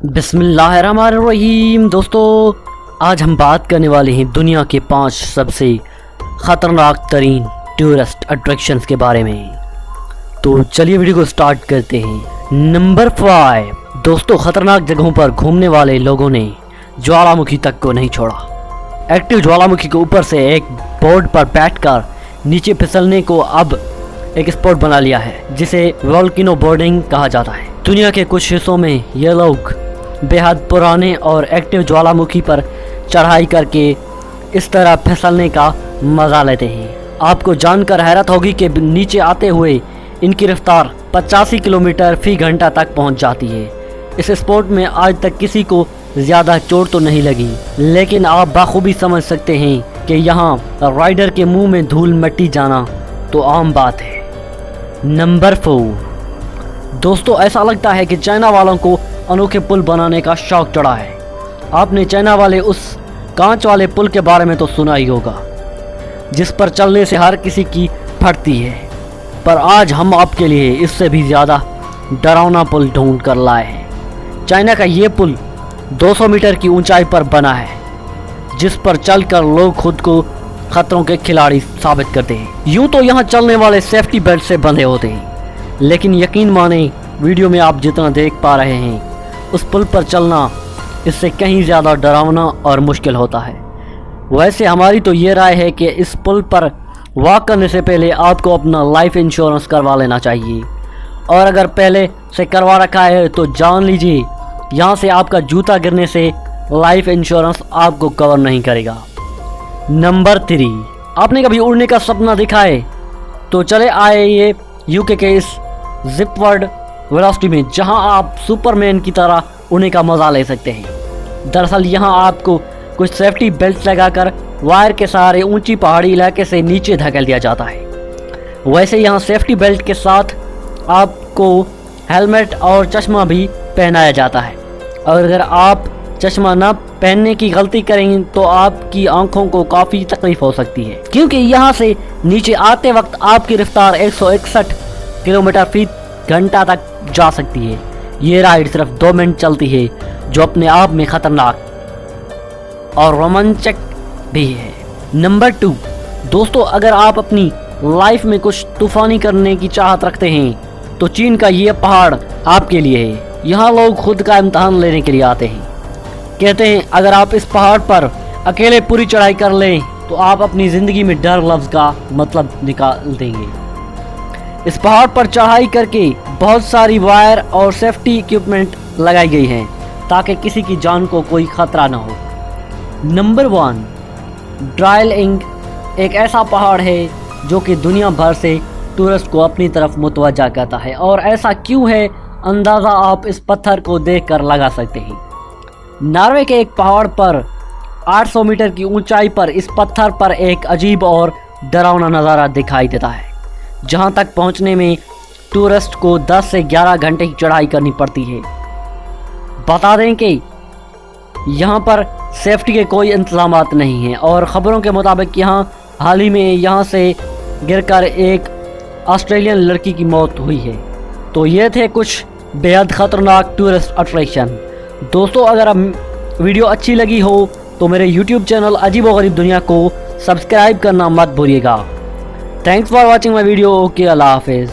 बिस्मिल्लाहिर्रहमानिर्रहीम। दोस्तों, आज हम बात करने वाले हैं दुनिया के 5 सबसे ख़तरनाक तरीन टूरिस्ट अट्रैक्शंस के बारे में। तो चलिए वीडियो को स्टार्ट करते हैं। नंबर 5। दोस्तों, ख़तरनाक जगहों पर घूमने वाले लोगों ने ज्वालामुखी तक को नहीं छोड़ा। एक्टिव ज्वालामुखी के ऊपर से एक बोर्ड पर बैठकर नीचे फिसलने को अब एक स्पोर्ट बना लिया है, जिसे वोल्केनो बोर्डिंग कहा जाता है। दुनिया के कुछ हिस्सों में ये लोग बेहद पुराने और एक्टिव ज्वालामुखी पर चढ़ाई करके इस तरह फिसलने का मज़ा लेते हैं। आपको जानकर हैरत होगी कि नीचे आते हुए इनकी रफ्तार 85 किलोमीटर फी घंटा तक पहुंच जाती है। इस स्पोर्ट में आज तक किसी को ज़्यादा चोट तो नहीं लगी, लेकिन आप बखूबी समझ सकते हैं कि यहाँ राइडर के मुंह में धूल मिट्टी जाना तो आम बात है। नंबर 4। दोस्तों, ऐसा लगता है कि चाइना वालों को अनोखे पुल बनाने का शौक चढ़ा है। आपने चाइना वाले उस कांच वाले पुल के बारे में तो सुना ही होगा, जिस पर चलने से हर किसी की फटती है। पर आज हम आपके लिए इससे भी ज़्यादा डरावना पुल ढूंढ कर लाए हैं। चाइना का ये पुल 200 मीटर की ऊंचाई पर बना है, जिस पर चलकर लोग खुद को खतरों के खिलाड़ी साबित करते हैं। यूँ तो यहाँ चलने वाले सेफ्टी बेल्ट से बंधे होते हैं, लेकिन यकीन माने वीडियो में आप जितना देख पा रहे हैं, उस पुल पर चलना इससे कहीं ज़्यादा डरावना और मुश्किल होता है। वैसे हमारी तो ये राय है कि इस पुल पर वॉक करने से पहले आपको अपना लाइफ इंश्योरेंस करवा लेना चाहिए, और अगर पहले से करवा रखा है तो जान लीजिए यहाँ से आपका जूता गिरने से लाइफ इंश्योरेंस आपको कवर नहीं करेगा। नंबर 3। आपने कभी उड़ने का सपना देखा है? तो चले आए ये यूके के इस जिपवर्ड वेलोसिटी में, जहां आप सुपरमैन की तरह उड़ने का मज़ा ले सकते हैं। दरअसल यहां आपको कुछ सेफ्टी बेल्ट लगाकर वायर के सहारे ऊंची पहाड़ी इलाके से नीचे धकेल दिया जाता है। वैसे यहां सेफ्टी बेल्ट के साथ आपको हेलमेट और चश्मा भी पहनाया जाता है, और अगर आप चश्मा न पहनने की गलती करें तो आपकी आंखों को काफ़ी तकलीफ हो सकती है, क्योंकि यहाँ से नीचे आते वक्त आपकी रफ्तार 161 किलोमीटर फी घंटा तक जा सकती है। ये राइड सिर्फ 2 मिनट चलती है, जो अपने आप में खतरनाक और रोमांचक भी है। नंबर 2। दोस्तों, अगर आप अपनी लाइफ में कुछ तूफानी करने की चाहत रखते हैं तो चीन का ये पहाड़ आपके लिए है। यहाँ लोग खुद का इम्तहान लेने के लिए आते हैं। कहते हैं अगर आप इस पहाड़ पर अकेले पूरी चढ़ाई कर लें तो आप अपनी ज़िंदगी में डर लफ्ज़ का मतलब निकाल देंगे। इस पहाड़ पर चढ़ाई करके बहुत सारी वायर और सेफ्टी इक्विपमेंट लगाई गई हैं, ताकि किसी की जान को कोई ख़तरा ना हो। नंबर 1। ड्राइल इंग एक ऐसा पहाड़ है जो कि दुनिया भर से टूरिस्ट को अपनी तरफ मुतवज्जा करता है, और ऐसा क्यों है अंदाज़ा आप इस पत्थर को देखकर लगा सकते हैं। नॉर्वे के एक पहाड़ पर 800 मीटर की ऊंचाई पर इस पत्थर पर एक अजीब और डरावना नज़ारा दिखाई देता है, जहां तक पहुंचने में टूरिस्ट को 10 से 11 घंटे की चढ़ाई करनी पड़ती है। बता दें कि यहां पर सेफ्टी के कोई इंतजामात नहीं हैं, और ख़बरों के मुताबिक यहां हाल ही में यहां से गिरकर एक ऑस्ट्रेलियन लड़की की मौत हुई है। तो ये थे कुछ बेहद ख़तरनाक टूरिस्ट अट्रैक्शन। दोस्तों, अगर अब वीडियो अच्छी लगी हो तो मेरे YouTube चैनल अजीब व गरीब दुनिया को सब्सक्राइब करना मत भूलिएगा। Thanks for watching my video. Okay, अल्लाह हाफिज़।